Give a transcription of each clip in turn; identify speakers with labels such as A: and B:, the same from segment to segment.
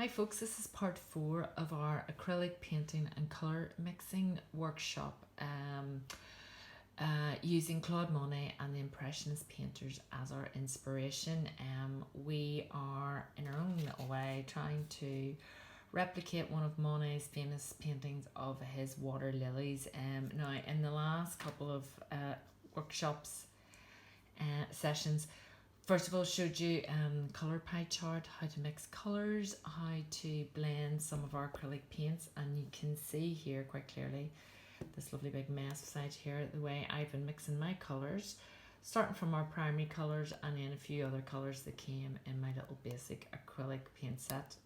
A: Hi folks, this is part 4 of our acrylic painting and colour mixing workshop using Claude Monet and the Impressionist painters as our inspiration. We are in our own little way trying to replicate one of Monet's famous paintings of his water lilies. Now in the last couple of workshops sessions, first of all, showed you colour pie chart, how to mix colours, how to blend some of our acrylic paints, and you can see here quite clearly this lovely big mess beside here, the way I've been mixing my colours, starting from our primary colours and then a few other colours that came in my little basic acrylic paint set.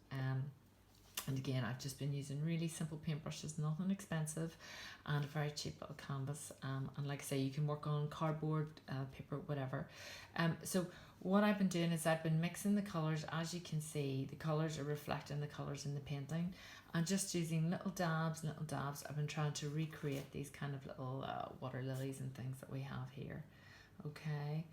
A: And again, I've just been using really simple paintbrushes, nothing expensive, and a very cheap little canvas. And like I say, you can work on cardboard, paper, whatever. So what I've been doing is I've been mixing the colours. As you can see, the colours are reflecting the colours in the painting. And just using little dabs, I've been trying to recreate these kind of little water lilies and things that we have here. Okay.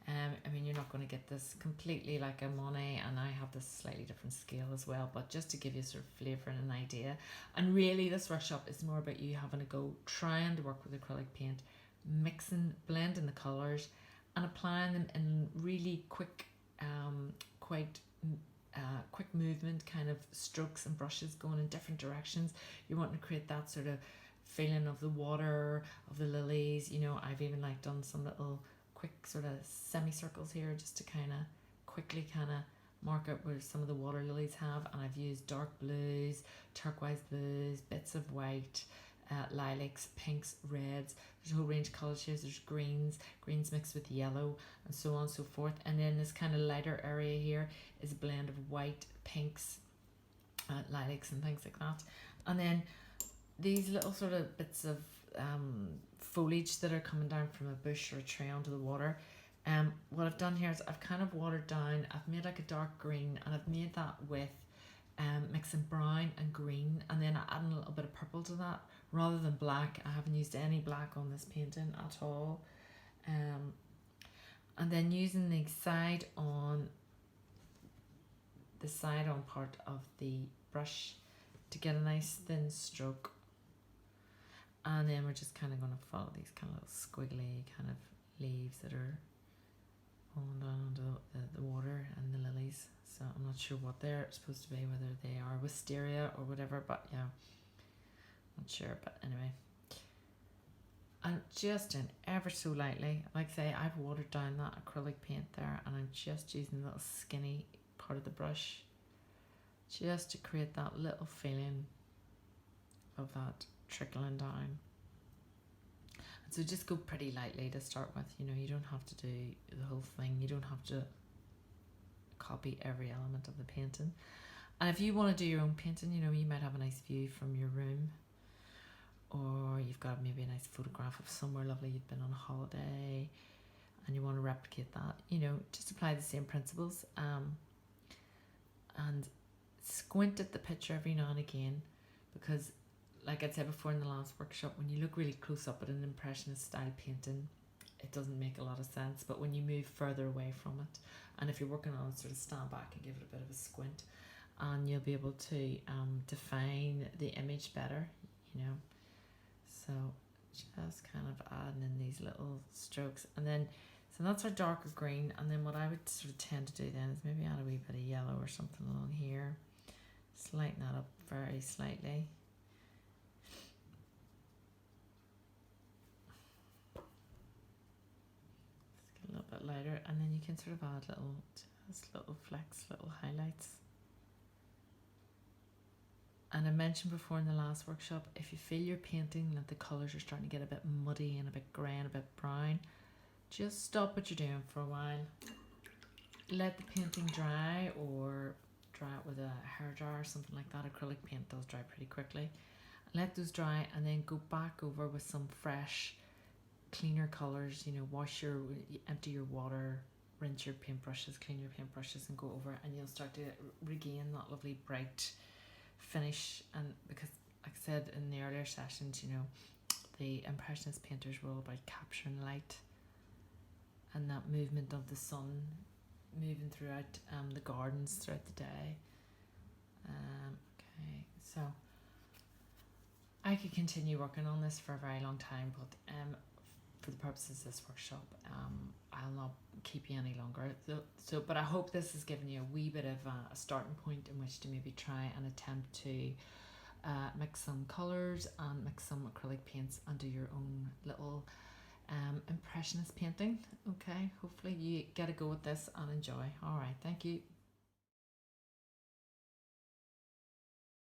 A: I mean, you're not going to get this completely like a Monet, and I have this slightly different scale as well, but just to give you sort of flavour and an idea. And really this workshop is more about you having a go, trying to work with acrylic paint, mixing, blending the colours and applying them in really quick, quick movement kind of strokes and brushes going in different directions. You want to create that sort of feeling of the water, of the lilies. You know, I've even like done some little quick sort of semicircles here just to kind of quickly kind of mark out where some of the water lilies have, and I've used dark blues, turquoise blues, bits of white, lilacs, pinks, reds. There's a whole range of colours here. There's greens mixed with yellow, and so on and so forth. And then this kind of lighter area here is a blend of white, pinks, lilacs and things like that. And then these little sort of bits of foliage that are coming down from a bush or a tree onto the water. What I've done here is I've kind of watered down, I've made like a dark green, and I've made that with mixing brown and green, and then adding a little bit of purple to that rather than black. I haven't used any black on this painting at all. And then using the side on part of the brush to get a nice thin stroke. And then we're just kind of going to follow these kind of little squiggly kind of leaves that are falling down onto the water and the lilies. So I'm not sure what they're supposed to be, whether they are wisteria or whatever, but yeah, not sure. But anyway, I'm just doing ever so lightly. Like I say, I've watered down that acrylic paint there, and I'm just using the little skinny part of the brush just to create that little feeling of that trickling down. And so just go pretty lightly to start with. You know, you don't have to do the whole thing, you don't have to copy every element of the painting. And if you want to do your own painting, you know, you might have a nice view from your room, or you've got maybe a nice photograph of somewhere lovely you've been on a holiday and you want to replicate that. You know, just apply the same principles, and squint at the picture every now and again, because like I said before in the last workshop, when you look really close up at an Impressionist style painting, it doesn't make a lot of sense. But when you move further away from it, and if you're working on it, sort of stand back and give it a bit of a squint, and you'll be able to define the image better, you know. So just kind of adding in these little strokes, and then so that's our darker green. And then what I would sort of tend to do then is maybe add a wee bit of yellow or something along here, just lighten that up very slightly. A little bit lighter, and then you can sort of add little flecks, little highlights. And I mentioned before in the last workshop, if you feel your painting that the colours are starting to get a bit muddy and a bit grey and a bit brown, just stop what you're doing for a while. Let the painting dry, or dry it with a hairdryer or something like that. Acrylic paint does dry pretty quickly. Let those dry, and then go back over with some fresh, cleaner colours. You know, empty your water, rinse your paintbrushes, clean your paintbrushes, and go over, and you'll start to regain that lovely bright finish. And because, like I said in the earlier sessions, you know, the Impressionist painters were all about capturing light and that movement of the sun moving throughout the gardens throughout the day. Okay, so I could continue working on this for a very long time, but for the purposes of this workshop, I'll not keep you any longer. But I hope this has given you a wee bit of a starting point in which to maybe try and attempt to mix some colours and mix some acrylic paints and do your own little impressionist painting. Okay, hopefully you get a go at this and enjoy. All right, thank you.